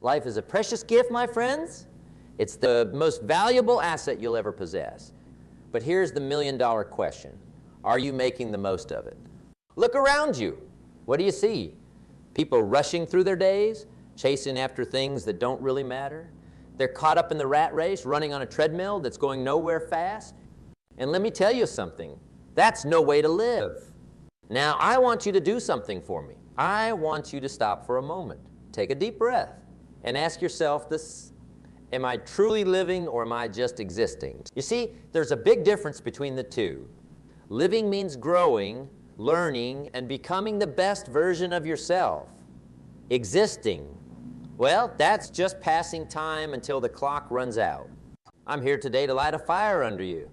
Life is a precious gift, my friends. It's the most valuable asset you'll ever possess. But here's the million-dollar question. Are you making the most of it? Look around you. What do you see? People rushing through their days, chasing after things that don't really matter. They're caught up in the rat race, running on a treadmill that's going nowhere fast. And let me tell you something. That's no way to live. Now, I want you to do something for me. I want you to stop for a moment. Take a deep breath and ask yourself this: am I truly living or am I just existing? You see, there's a big difference between the two. Living means growing, learning, and becoming the best version of yourself. Existing, well, that's just passing time until the clock runs out. I'm here today to light a fire under you,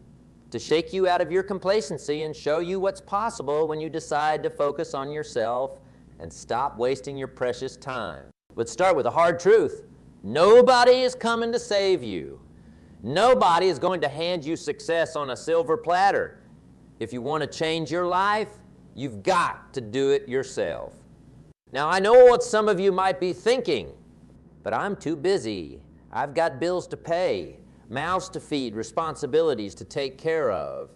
to shake you out of your complacency and show you what's possible when you decide to focus on yourself and stop wasting your precious time. Let's start with a hard truth. Nobody is coming to save you. Nobody is going to hand you success on a silver platter. If you want to change your life, you've got to do it yourself. Now, I know what some of you might be thinking, but I'm too busy. I've got bills to pay, mouths to feed, responsibilities to take care of.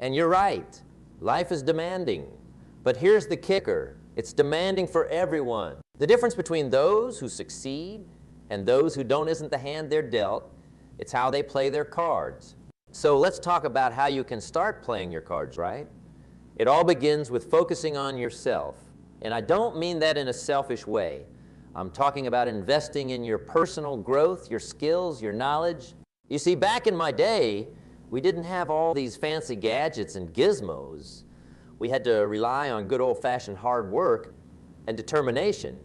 And you're right, life is demanding. But here's the kicker. It's demanding for everyone. The difference between those who succeed and those who don't isn't the hand they're dealt. It's how they play their cards. So let's talk about how you can start playing your cards right. It all begins with focusing on yourself. And I don't mean that in a selfish way. I'm talking about investing in your personal growth, your skills, your knowledge. You see, back in my day, we didn't have all these fancy gadgets and gizmos. We had to rely on good old-fashioned hard work and determination.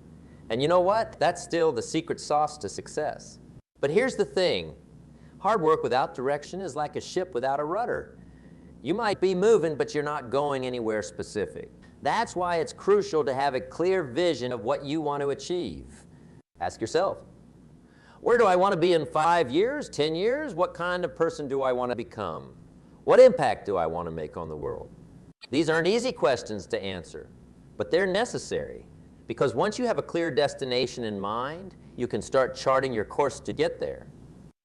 And you know what? That's still the secret sauce to success. But here's the thing. Hard work without direction is like a ship without a rudder. You might be moving, but you're not going anywhere specific. That's why it's crucial to have a clear vision of what you want to achieve. Ask yourself, where do I want to be in 5 years, 10 years? What kind of person do I want to become? What impact do I want to make on the world? These aren't easy questions to answer, but they're necessary, because once you have a clear destination in mind, you can start charting your course to get there.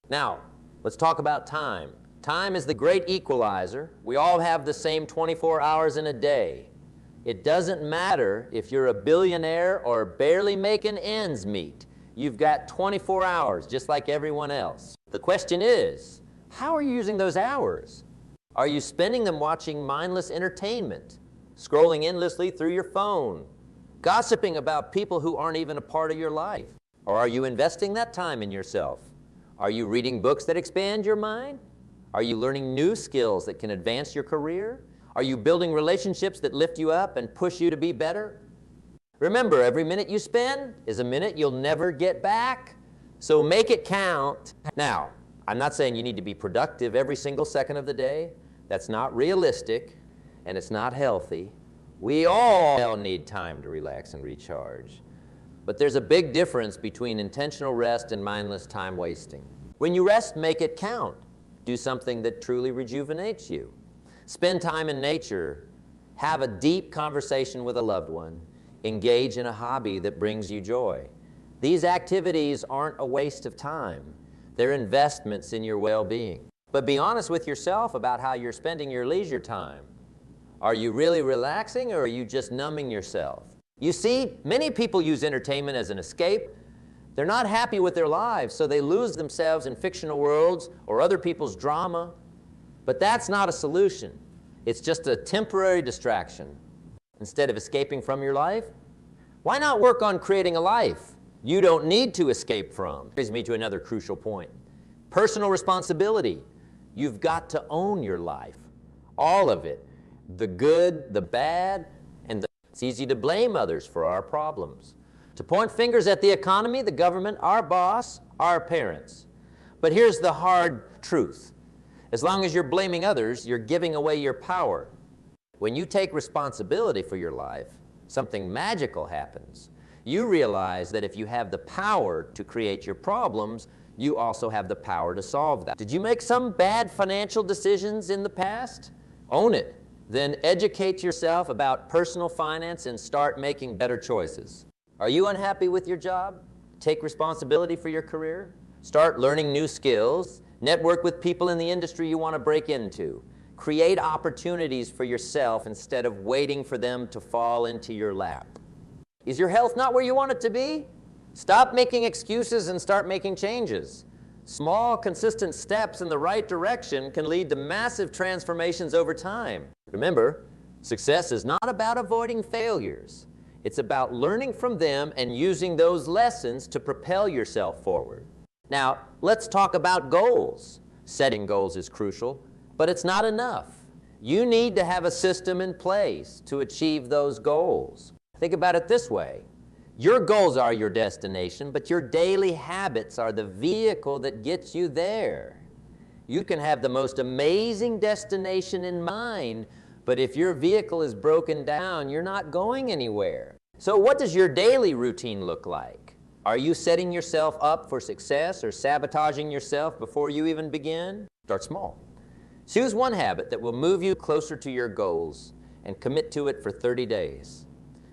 Now, let's talk about time. Time is the great equalizer. We all have the same 24 hours in a day. It doesn't matter if you're a billionaire or barely making ends meet. You've got 24 hours, just like everyone else. The question is, how are you using those hours? Are you spending them watching mindless entertainment, scrolling endlessly through your phone, gossiping about people who aren't even a part of your life? Or are you investing that time in yourself? Are you reading books that expand your mind? Are you learning new skills that can advance your career? Are you building relationships that lift you up and push you to be better? Remember, every minute you spend is a minute you'll never get back, so make it count. Now, I'm not saying you need to be productive every single second of the day. That's not realistic, and it's not healthy. We all need time to relax and recharge. But there's a big difference between intentional rest and mindless time wasting. When you rest, make it count. Do something that truly rejuvenates you. Spend time in nature. Have a deep conversation with a loved one. Engage in a hobby that brings you joy. These activities aren't a waste of time. They're investments in your well-being. But be honest with yourself about how you're spending your leisure time. Are you really relaxing, or are you just numbing yourself? You see, many people use entertainment as an escape. They're not happy with their lives, so they lose themselves in fictional worlds or other people's drama. But that's not a solution. It's just a temporary distraction. Instead of escaping from your life, why not work on creating a life you don't need to escape from? Brings me to another crucial point. Personal responsibility. You've got to own your life. All of it. The good, the bad, and it's easy to blame others for our problems. To point fingers at the economy, the government, our boss, our parents. But here's the hard truth. As long as you're blaming others, you're giving away your power. When you take responsibility for your life, something magical happens. You realize that if you have the power to create your problems, you also have the power to solve that. Did you make some bad financial decisions in the past? Own it. Then educate yourself about personal finance and start making better choices. Are you unhappy with your job? Take responsibility for your career. Start learning new skills. Network with people in the industry you want to break into. Create opportunities for yourself instead of waiting for them to fall into your lap. Is your health not where you want it to be? Stop making excuses and start making changes. Small, consistent steps in the right direction can lead to massive transformations over time. Remember, success is not about avoiding failures. It's about learning from them and using those lessons to propel yourself forward. Now, let's talk about goals. Setting goals is crucial, but it's not enough. You need to have a system in place to achieve those goals. Think about it this way. Your goals are your destination, but your daily habits are the vehicle that gets you there. You can have the most amazing destination in mind, but if your vehicle is broken down, you're not going anywhere. So what does your daily routine look like? Are you setting yourself up for success or sabotaging yourself before you even begin? Start small. Choose one habit that will move you closer to your goals and commit to it for 30 days.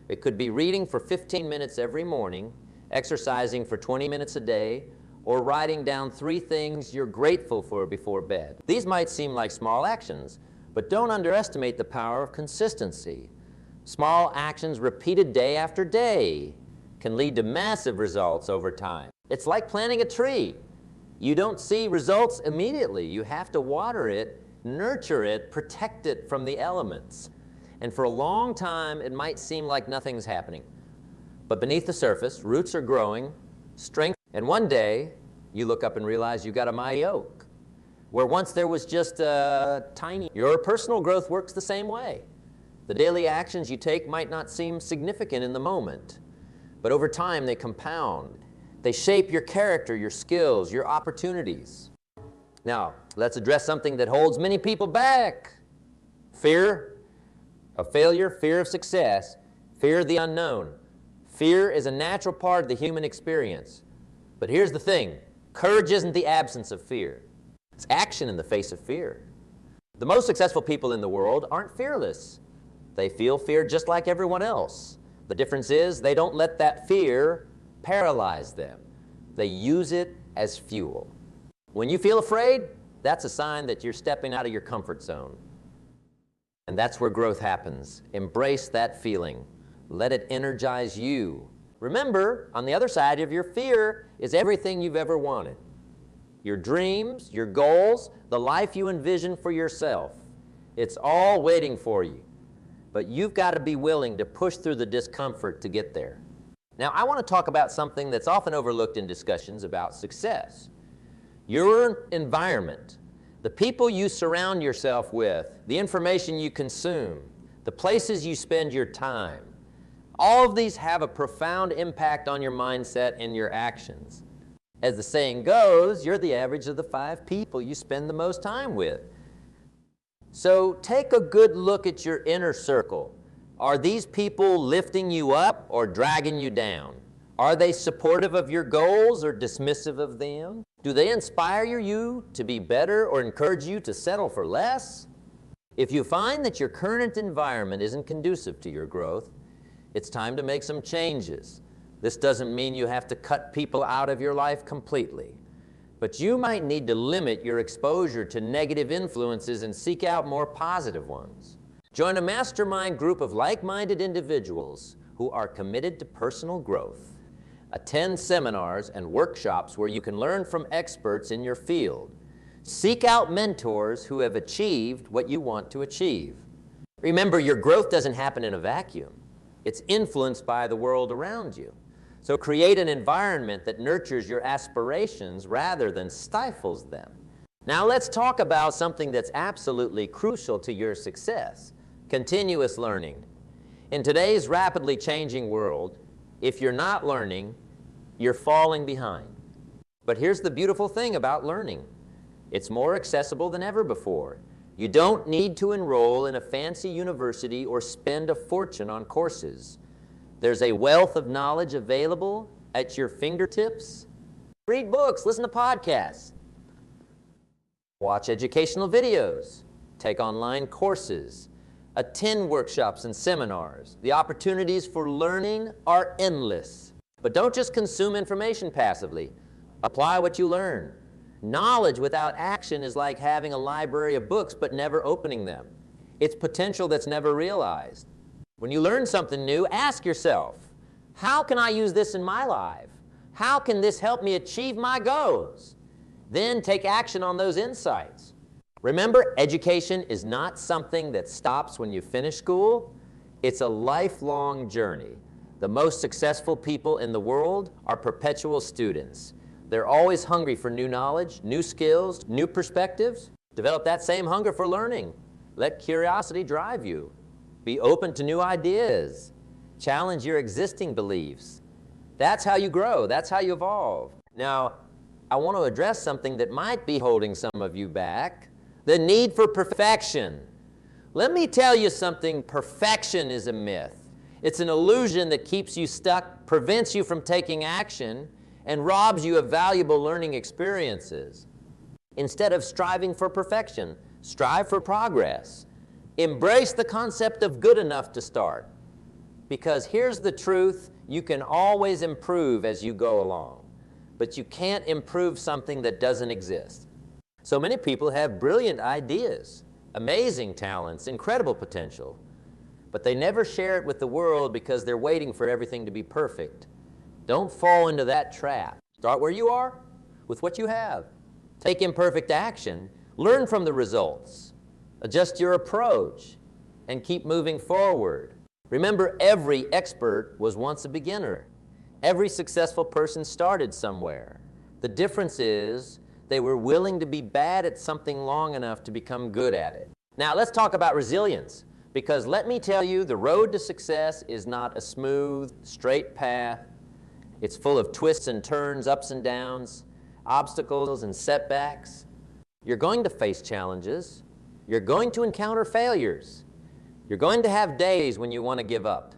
It could be reading for 15 minutes every morning, exercising for 20 minutes a day, or writing down 3 things you're grateful for before bed. These might seem like small actions, but don't underestimate the power of consistency. Small actions repeated day after day can lead to massive results over time. It's like planting a tree. You don't see results immediately. You have to water it, nurture it, protect it from the elements. And for a long time, it might seem like nothing's happening. But beneath the surface, roots are growing, strength, and one day, you look up and realize you got a mighty oak, where once there was just a tiny. Your personal growth works the same way. The daily actions you take might not seem significant in the moment, but over time they compound. They shape your character, your skills, your opportunities. Now, let's address something that holds many people back. Fear of failure, fear of success, fear of the unknown. Fear is a natural part of the human experience. But here's the thing, courage isn't the absence of fear. It's action in the face of fear. The most successful people in the world aren't fearless. They feel fear just like everyone else. The difference is they don't let that fear paralyze them. They use it as fuel. When you feel afraid, that's a sign that you're stepping out of your comfort zone. And that's where growth happens. Embrace that feeling. Let it energize you. Remember, on the other side of your fear is everything you've ever wanted. Your dreams, your goals, the life you envision for yourself. It's all waiting for you. But you've got to be willing to push through the discomfort to get there. Now, I want to talk about something that's often overlooked in discussions about success. Your environment. The people you surround yourself with, the information you consume, the places you spend your time, all of these have a profound impact on your mindset and your actions. As the saying goes, you're the average of the 5 people you spend the most time with. So take a good look at your inner circle. Are these people lifting you up or dragging you down? Are they supportive of your goals or dismissive of them? Do they inspire you to be better or encourage you to settle for less? If you find that your current environment isn't conducive to your growth, it's time to make some changes. This doesn't mean you have to cut people out of your life completely, but you might need to limit your exposure to negative influences and seek out more positive ones. Join a mastermind group of like-minded individuals who are committed to personal growth. Attend seminars and workshops where you can learn from experts in your field. Seek out mentors who have achieved what you want to achieve. Remember, your growth doesn't happen in a vacuum. It's influenced by the world around you. So create an environment that nurtures your aspirations rather than stifles them. Now let's talk about something that's absolutely crucial to your success: continuous learning. In today's rapidly changing world, if you're not learning, you're falling behind. But here's the beautiful thing about learning. It's more accessible than ever before. You don't need to enroll in a fancy university or spend a fortune on courses. There's a wealth of knowledge available at your fingertips. Read books, listen to podcasts, watch educational videos, take online courses, attend workshops and seminars. The opportunities for learning are endless. But don't just consume information passively. Apply what you learn. Knowledge without action is like having a library of books but never opening them. It's potential that's never realized. When you learn something new, ask yourself, how can I use this in my life? How can this help me achieve my goals? Then take action on those insights. Remember, education is not something that stops when you finish school. It's a lifelong journey. The most successful people in the world are perpetual students. They're always hungry for new knowledge, new skills, new perspectives. Develop that same hunger for learning. Let curiosity drive you. Be open to new ideas. Challenge your existing beliefs. That's how you grow. That's how you evolve. Now, I want to address something that might be holding some of you back, the need for perfection. Let me tell you something, perfection is a myth. It's an illusion that keeps you stuck, prevents you from taking action, and robs you of valuable learning experiences. Instead of striving for perfection, strive for progress. Embrace the concept of good enough to start. Because here's the truth, you can always improve as you go along. But you can't improve something that doesn't exist. So many people have brilliant ideas, amazing talents, incredible potential. But they never share it with the world because they're waiting for everything to be perfect. Don't fall into that trap. Start where you are, with what you have. Take imperfect action, learn from the results, adjust your approach, and keep moving forward. Remember, every expert was once a beginner. Every successful person started somewhere. The difference is they were willing to be bad at something long enough to become good at it. Now let's talk about resilience, because let me tell you, the road to success is not a smooth, straight path. It's full of twists and turns, ups and downs, obstacles and setbacks. You're going to face challenges. You're going to encounter failures. You're going to have days when you want to give up.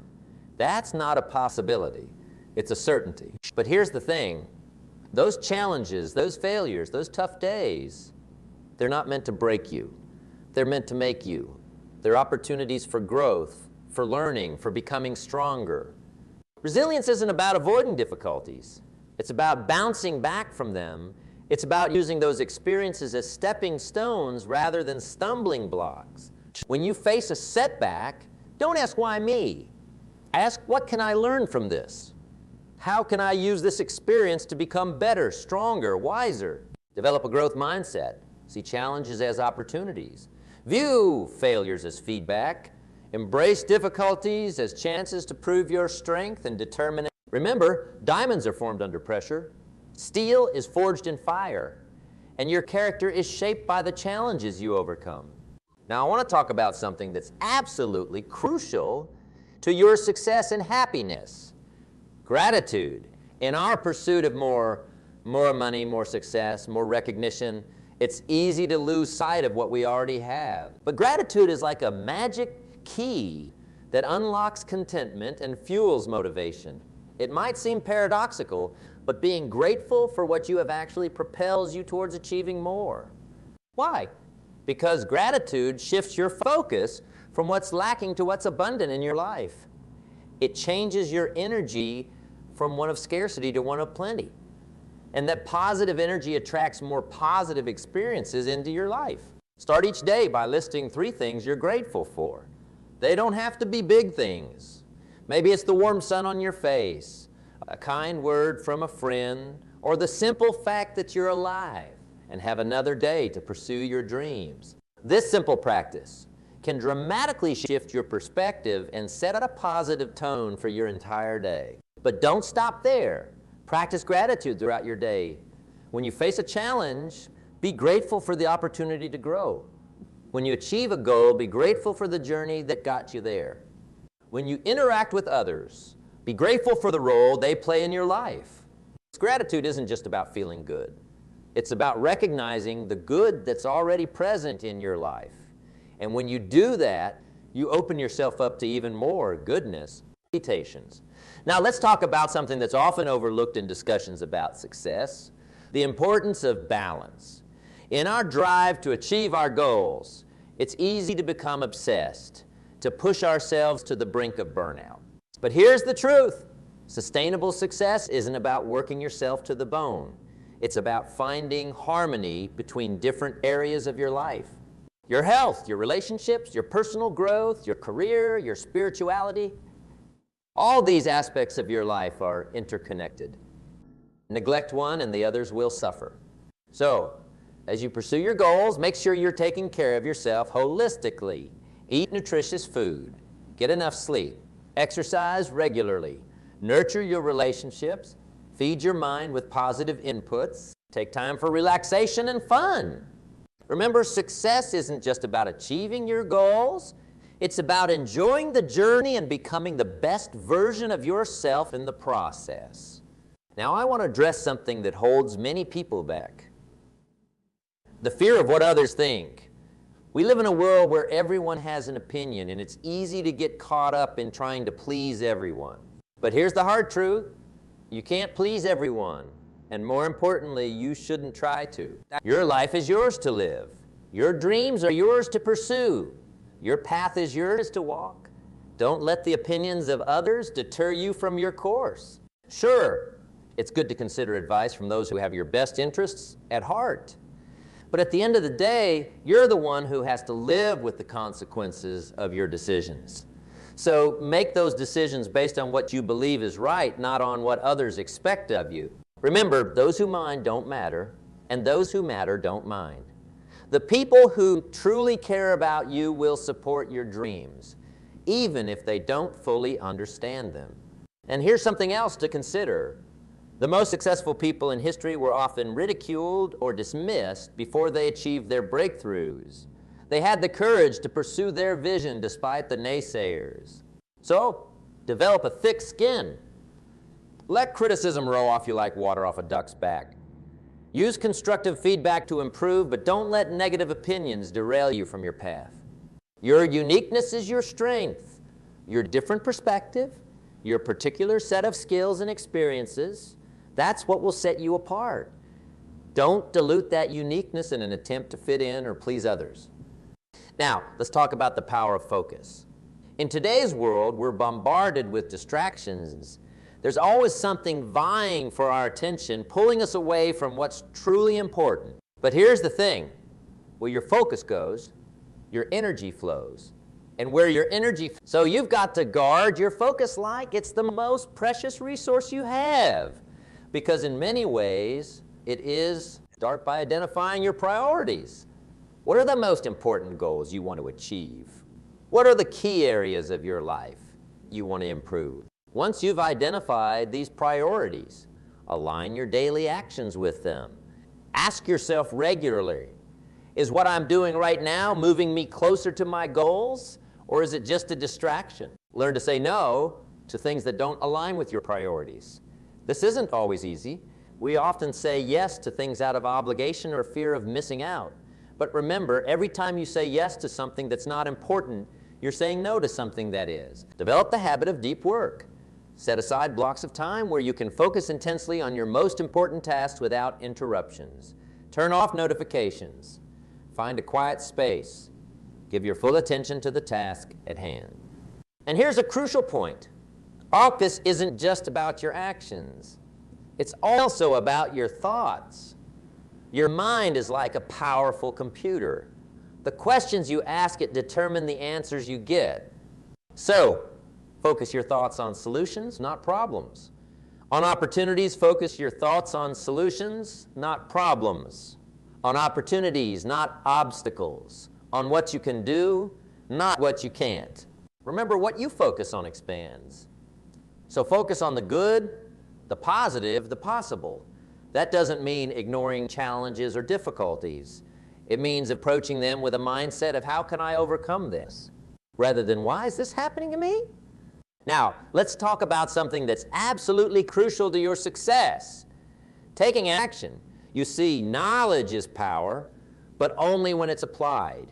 That's not a possibility. It's a certainty. But here's the thing. Those challenges, those failures, those tough days, they're not meant to break you. They're meant to make you. They're opportunities for growth, for learning, for becoming stronger. Resilience isn't about avoiding difficulties. It's about bouncing back from them. It's about using those experiences as stepping stones rather than stumbling blocks. When you face a setback, don't ask, why me? Ask, what can I learn from this? How can I use this experience to become better, stronger, wiser? Develop a growth mindset. See challenges as opportunities. View failures as feedback. Embrace difficulties as chances to prove your strength and determination. Remember, diamonds are formed under pressure. Steel is forged in fire. And your character is shaped by the challenges you overcome. Now, I want to talk about something that's absolutely crucial to your success and happiness. Gratitude. In our pursuit of more money, more success, more recognition, it's easy to lose sight of what we already have. But gratitude is like a magic key that unlocks contentment and fuels motivation. It might seem paradoxical, but being grateful for what you have actually propels you towards achieving more. Why? Because gratitude shifts your focus from what's lacking to what's abundant in your life. It changes your energy from one of scarcity to one of plenty. And that positive energy attracts more positive experiences into your life. Start each day by listing 3 things you're grateful for. They don't have to be big things. Maybe it's the warm sun on your face, a kind word from a friend, or the simple fact that you're alive and have another day to pursue your dreams. This simple practice can dramatically shift your perspective and set a positive tone for your entire day. But don't stop there. Practice gratitude throughout your day. When you face a challenge, be grateful for the opportunity to grow. When you achieve a goal, be grateful for the journey that got you there. When you interact with others, be grateful for the role they play in your life. Gratitude isn't just about feeling good. It's about recognizing the good that's already present in your life. And when you do that, you open yourself up to even more goodness. Meditations. Now let's talk about something that's often overlooked in discussions about success, the importance of balance. In our drive to achieve our goals, it's easy to become obsessed, to push ourselves to the brink of burnout. But here's the truth. Sustainable success isn't about working yourself to the bone. It's about finding harmony between different areas of your life. Your health, your relationships, your personal growth, your career, your spirituality. All these aspects of your life are interconnected. Neglect one and the others will suffer. So, as you pursue your goals, make sure you're taking care of yourself holistically. Eat nutritious food, get enough sleep, exercise regularly, nurture your relationships, feed your mind with positive inputs, take time for relaxation and fun. Remember, success isn't just about achieving your goals. It's about enjoying the journey and becoming the best version of yourself in the process. Now, I want to address something that holds many people back. The fear of what others think. We live in a world where everyone has an opinion, and it's easy to get caught up in trying to please everyone. But here's the hard truth. You can't please everyone. And more importantly, you shouldn't try to. Your life is yours to live. Your dreams are yours to pursue. Your path is yours to walk. Don't let the opinions of others deter you from your course. Sure, it's good to consider advice from those who have your best interests at heart. But at the end of the day, you're the one who has to live with the consequences of your decisions. So make those decisions based on what you believe is right, not on what others expect of you. Remember, those who mind don't matter, and those who matter don't mind. The people who truly care about you will support your dreams, even if they don't fully understand them. And here's something else to consider. The most successful people in history were often ridiculed or dismissed before they achieved their breakthroughs. They had the courage to pursue their vision despite the naysayers. So, develop a thick skin. Let criticism roll off you like water off a duck's back. Use constructive feedback to improve, but don't let negative opinions derail you from your path. Your uniqueness is your strength. Your different perspective, your particular set of skills and experiences, that's what will set you apart. Don't dilute that uniqueness in an attempt to fit in or please others. Now, let's talk about the power of focus. In today's world, we're bombarded with distractions. There's always something vying for our attention, pulling us away from what's truly important. But here's the thing. Where your focus goes, your energy flows. And where your energy... So you've got to guard your focus like it's the most precious resource you have. Because in many ways, it is... Start by identifying your priorities. What are the most important goals you want to achieve? What are the key areas of your life you want to improve? Once you've identified these priorities, align your daily actions with them. Ask yourself regularly, is what I'm doing right now moving me closer to my goals, or is it just a distraction? Learn to say no to things that don't align with your priorities. This isn't always easy. We often say yes to things out of obligation or fear of missing out. But remember, every time you say yes to something that's not important, you're saying no to something that is. Develop the habit of deep work. Set aside blocks of time where you can focus intensely on your most important tasks without interruptions. Turn off notifications. Find a quiet space. Give your full attention to the task at hand. And here's a crucial point. Focus isn't just about your actions. It's also about your thoughts. Your mind is like a powerful computer. The questions you ask it determine the answers you get. So, focus your thoughts on solutions, not problems. On opportunities, focus your thoughts on solutions, not problems. On opportunities, not obstacles. On what you can do, not what you can't. Remember, what you focus on expands. So focus on the good, the positive, the possible. That doesn't mean ignoring challenges or difficulties. It means approaching them with a mindset of how can I overcome this, rather than why is this happening to me? Now, let's talk about something that's absolutely crucial to your success. Taking action. You see, knowledge is power, but only when it's applied.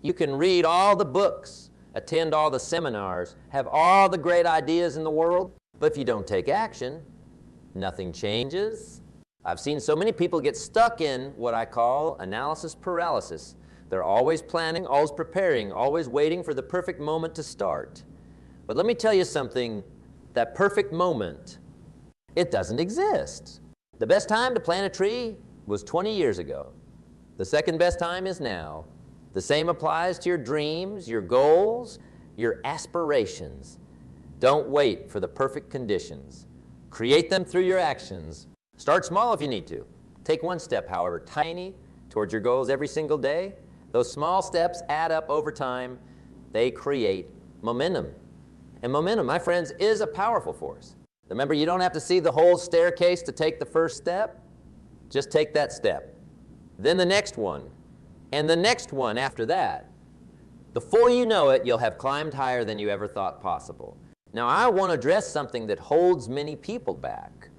You can read all the books, attend all the seminars, have all the great ideas in the world, but if you don't take action, nothing changes. I've seen so many people get stuck in what I call analysis paralysis. They're always planning, always preparing, always waiting for the perfect moment to start. But let me tell you something, that perfect moment It doesn't exist. The best time to plant a tree was 20 years ago. The second best time is now. The same applies to your dreams, your goals, your aspirations. Don't wait for the perfect conditions. Create them through your actions. Start small if you need to. Take one step, however tiny, towards your goals every single day. Those small steps add up over time. They create momentum. And momentum, my friends, is a powerful force. Remember, you don't have to see the whole staircase to take the first step. Just take that step. Then the next one, and the next one after that. Before you know it, you'll have climbed higher than you ever thought possible. Now, I want to address something that holds many people back.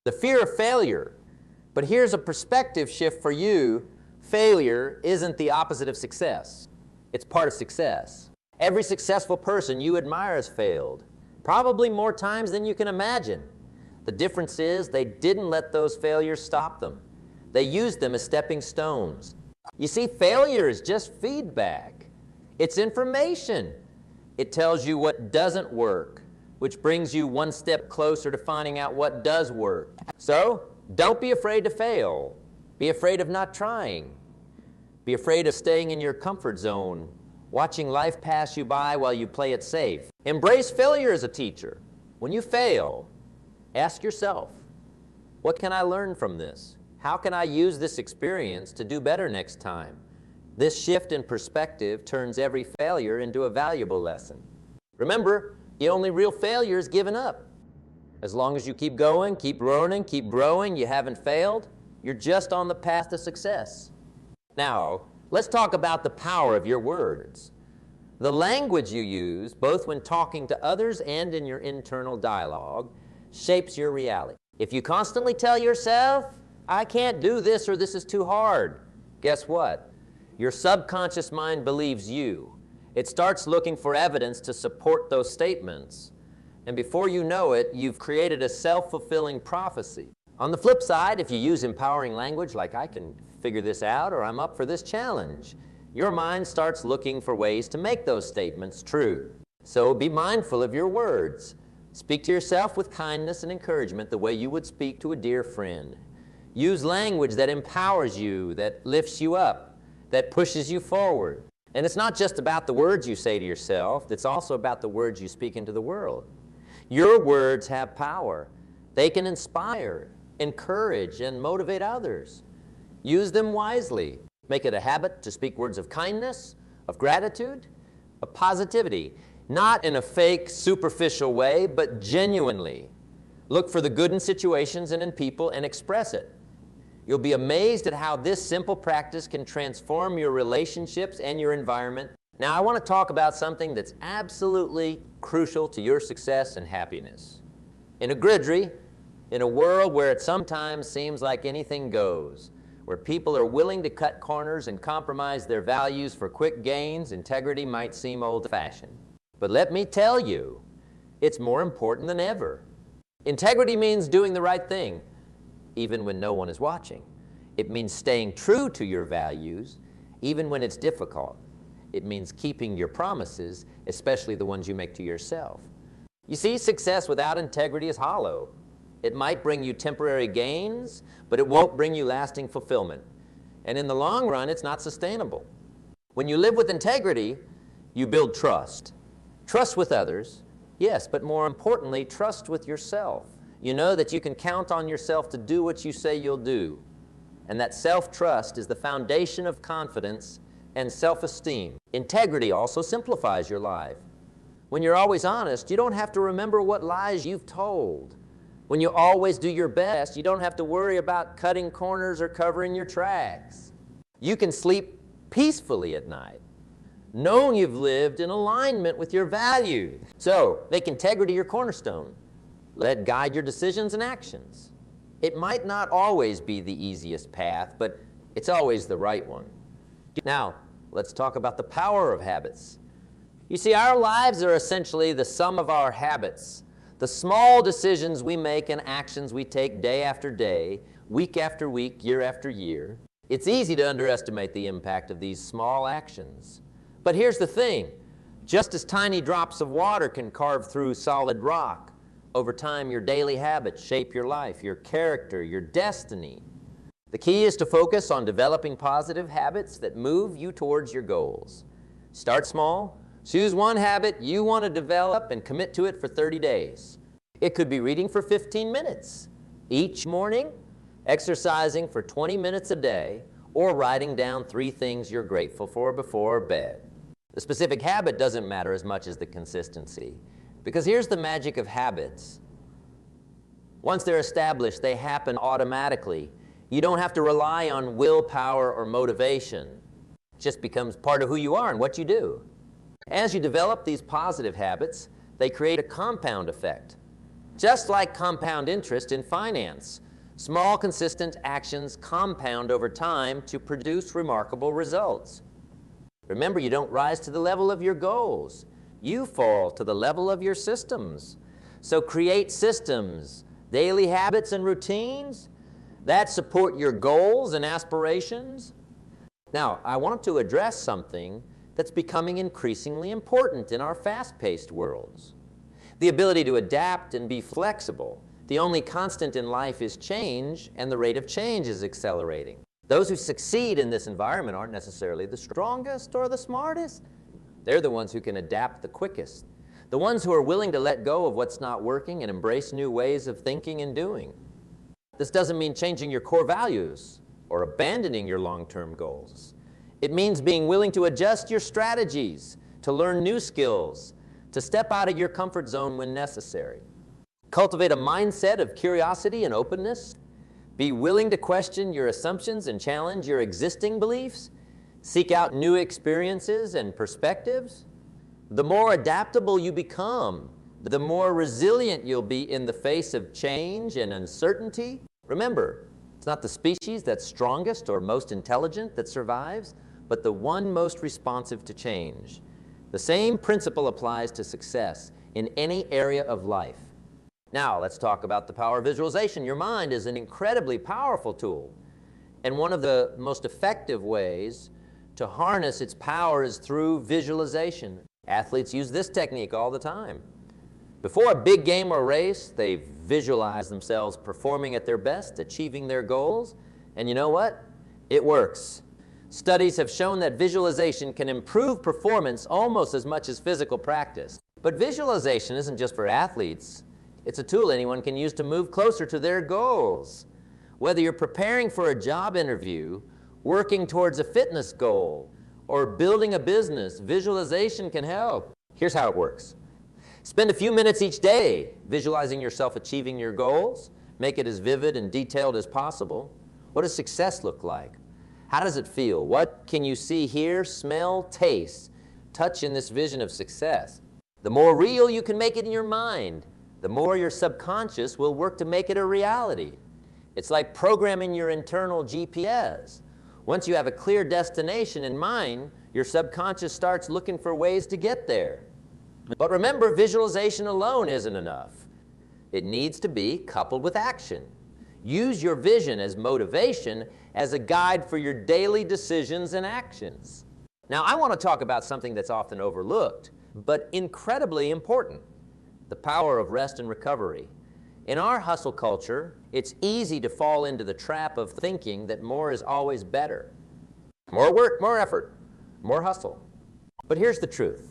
The fear of failure. But here's a perspective shift for you. Failure isn't the opposite of success. It's part of success. Every successful person you admire has failed, probably more times than you can imagine. The difference is they didn't let those failures stop them. They used them as stepping stones. You see, failure is just feedback. It's information. It tells you what doesn't work, which brings you one step closer to finding out what does work. So, don't be afraid to fail. Be afraid of not trying. Be afraid of staying in your comfort zone, watching life pass you by while you play it safe. Embrace failure as a teacher. When you fail, ask yourself, what can I learn from this? How can I use this experience to do better next time? This shift in perspective turns every failure into a valuable lesson. Remember, the only real failure is giving up. As long as you keep going, keep learning, keep growing, you haven't failed, you're just on the path to success. Now, let's talk about the power of your words. The language you use, both when talking to others and in your internal dialogue, shapes your reality. If you constantly tell yourself, I can't do this or this is too hard, guess what? Your subconscious mind believes you. It starts looking for evidence to support those statements. And before you know it, you've created a self-fulfilling prophecy. On the flip side, if you use empowering language like I can figure this out or I'm up for this challenge, your mind starts looking for ways to make those statements true. So be mindful of your words. Speak to yourself with kindness and encouragement the way you would speak to a dear friend. Use language that empowers you, that lifts you up, that pushes you forward. And it's not just about the words you say to yourself, it's also about the words you speak into the world. Your words have power. They can inspire, encourage, and motivate others. Use them wisely. Make it a habit to speak words of kindness, of gratitude, of positivity. Not in a fake, superficial way, but genuinely. Look for the good in situations and in people and express it. You'll be amazed at how this simple practice can transform your relationships and your environment. Now, I want to talk about something that's absolutely crucial to your success and happiness. In a gridry, in a world where it sometimes seems like anything goes, where people are willing to cut corners and compromise their values for quick gains, integrity might seem old-fashioned. But let me tell you, it's more important than ever. Integrity means doing the right thing, even when no one is watching. It means staying true to your values, even when it's difficult. It means keeping your promises, especially the ones you make to yourself. You see, success without integrity is hollow. It might bring you temporary gains, but it won't bring you lasting fulfillment. And in the long run, it's not sustainable. When you live with integrity, you build trust. Trust with others, yes, but more importantly, trust with yourself. You know that you can count on yourself to do what you say you'll do. And that self-trust is the foundation of confidence and self-esteem. Integrity also simplifies your life. When you're always honest, you don't have to remember what lies you've told. When you always do your best, you don't have to worry about cutting corners or covering your tracks. You can sleep peacefully at night, knowing you've lived in alignment with your values. So, make integrity your cornerstone. Let it guide your decisions and actions. It might not always be the easiest path, but it's always the right one. Now, let's talk about the power of habits. You see, our lives are essentially the sum of our habits, the small decisions we make and actions we take day after day, week after week, year after year. It's easy to underestimate the impact of these small actions. But here's the thing, just as tiny drops of water can carve through solid rock, Over time, your daily habits shape your life, your character, your destiny. The key is to focus on developing positive habits that move you towards your goals. Start small. Choose one habit you want to develop and commit to it for 30 days. It could be reading for 15 minutes each morning, exercising for 20 minutes a day, or writing down 3 things you're grateful for before bed. The specific habit doesn't matter as much as the consistency, because here's the magic of habits. Once they're established, they happen automatically. You don't have to rely on willpower or motivation. It just becomes part of who you are and what you do. As you develop these positive habits, they create a compound effect. Just like compound interest in finance, small, consistent actions compound over time to produce remarkable results. Remember, you don't rise to the level of your goals. You fall to the level of your systems. So create systems, daily habits and routines that support your goals and aspirations. Now, I want to address something that's becoming increasingly important in our fast-paced worlds. The ability to adapt and be flexible. The only constant in life is change, and the rate of change is accelerating. Those who succeed in this environment aren't necessarily the strongest or the smartest. They're the ones who can adapt the quickest. The ones who are willing to let go of what's not working and embrace new ways of thinking and doing. This doesn't mean changing your core values or abandoning your long-term goals. It means being willing to adjust your strategies, to learn new skills, to step out of your comfort zone when necessary. Cultivate a mindset of curiosity and openness. Be willing to question your assumptions and challenge your existing beliefs. Seek out new experiences and perspectives. The more adaptable you become, the more resilient you'll be in the face of change and uncertainty. Remember, it's not the species that's strongest or most intelligent that survives, but the one most responsive to change. The same principle applies to success in any area of life. Now, let's talk about the power of visualization. Your mind is an incredibly powerful tool, and one of the most effective ways to harness its power is through visualization. Athletes use this technique all the time. Before a big game or race, they visualize themselves performing at their best, achieving their goals, and you know what? It works. Studies have shown that visualization can improve performance almost as much as physical practice. But visualization isn't just for athletes. It's a tool anyone can use to move closer to their goals. Whether you're preparing for a job interview, working towards a fitness goal, or building a business, visualization can help. Here's how it works. Spend a few minutes each day visualizing yourself achieving your goals. Make it as vivid and detailed as possible. What does success look like? How does it feel? What can you see, hear, smell, taste, touch in this vision of success? The more real you can make it in your mind, the more your subconscious will work to make it a reality. It's like programming your internal GPS. Once you have a clear destination in mind, your subconscious starts looking for ways to get there. But remember, visualization alone isn't enough. It needs to be coupled with action. Use your vision as motivation, as a guide for your daily decisions and actions. Now, I want to talk about something that's often overlooked, but incredibly important: the power of rest and recovery. In our hustle culture, it's easy to fall into the trap of thinking that more is always better. More work, more effort, more hustle. But here's the truth.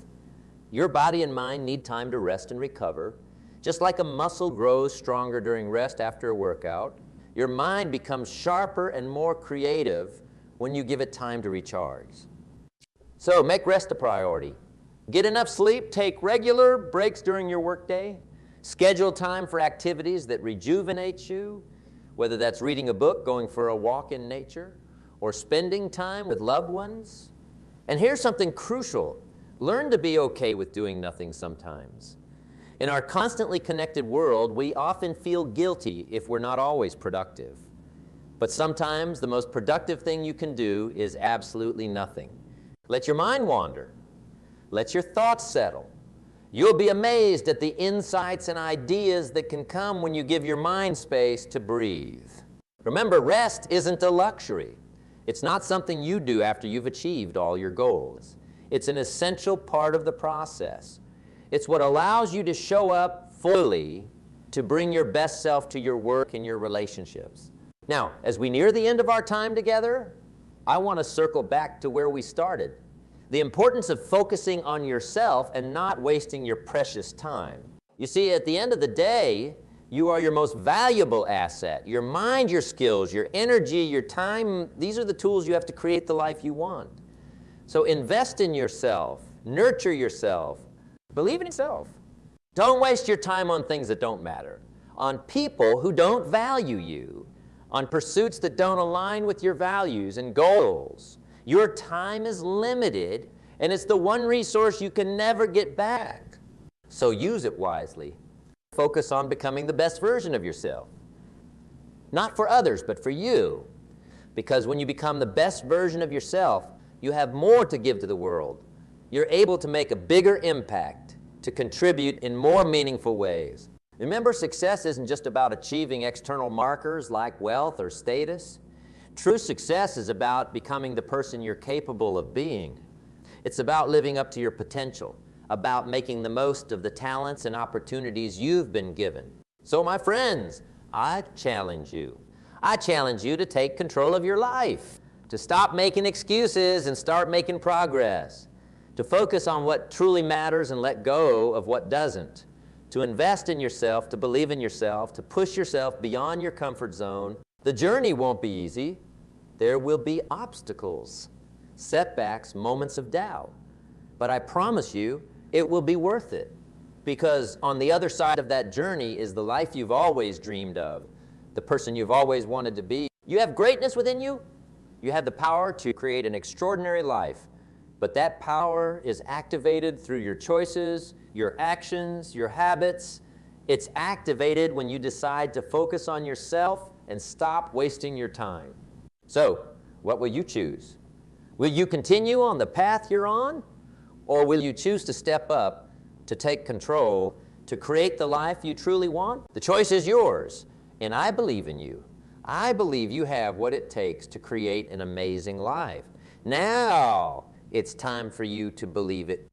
Your body and mind need time to rest and recover. Just like a muscle grows stronger during rest after a workout, your mind becomes sharper and more creative when you give it time to recharge. So make rest a priority. Get enough sleep, take regular breaks during your workday, schedule time for activities that rejuvenate you, whether that's reading a book, going for a walk in nature, or spending time with loved ones. And here's something crucial. Learn to be okay with doing nothing sometimes. In our constantly connected world, we often feel guilty if we're not always productive. But sometimes the most productive thing you can do is absolutely nothing. Let your mind wander. Let your thoughts settle. You'll be amazed at the insights and ideas that can come when you give your mind space to breathe. Remember, rest isn't a luxury. It's not something you do after you've achieved all your goals. It's an essential part of the process. It's what allows you to show up fully to bring your best self to your work and your relationships. Now, as we near the end of our time together, I want to circle back to where we started. The importance of focusing on yourself and not wasting your precious time. You see, at the end of the day, you are your most valuable asset. Your mind, your skills, your energy, your time, these are the tools you have to create the life you want. So invest in yourself, nurture yourself, believe in yourself. Don't waste your time on things that don't matter, on people who don't value you, on pursuits that don't align with your values and goals. Your time is limited, and it's the one resource you can never get back. So use it wisely. Focus on becoming the best version of yourself. Not for others, but for you. Because when you become the best version of yourself, you have more to give to the world. You're able to make a bigger impact, to contribute in more meaningful ways. Remember, success isn't just about achieving external markers like wealth or status. True success is about becoming the person you're capable of being. It's about living up to your potential, about making the most of the talents and opportunities you've been given. So my friends, I challenge you. I challenge you to take control of your life, to stop making excuses and start making progress, to focus on what truly matters and let go of what doesn't, to invest in yourself, to believe in yourself, to push yourself beyond your comfort zone. The journey won't be easy. There will be obstacles, setbacks, moments of doubt. But I promise you, it will be worth it. Because on the other side of that journey is the life you've always dreamed of, the person you've always wanted to be. You have greatness within you. You have the power to create an extraordinary life. But that power is activated through your choices, your actions, your habits. It's activated when you decide to focus on yourself and stop wasting your time. So, what will you choose? Will you continue on the path you're on? Or will you choose to step up, to take control, to create the life you truly want? The choice is yours, and I believe in you. I believe you have what it takes to create an amazing life. Now, it's time for you to believe it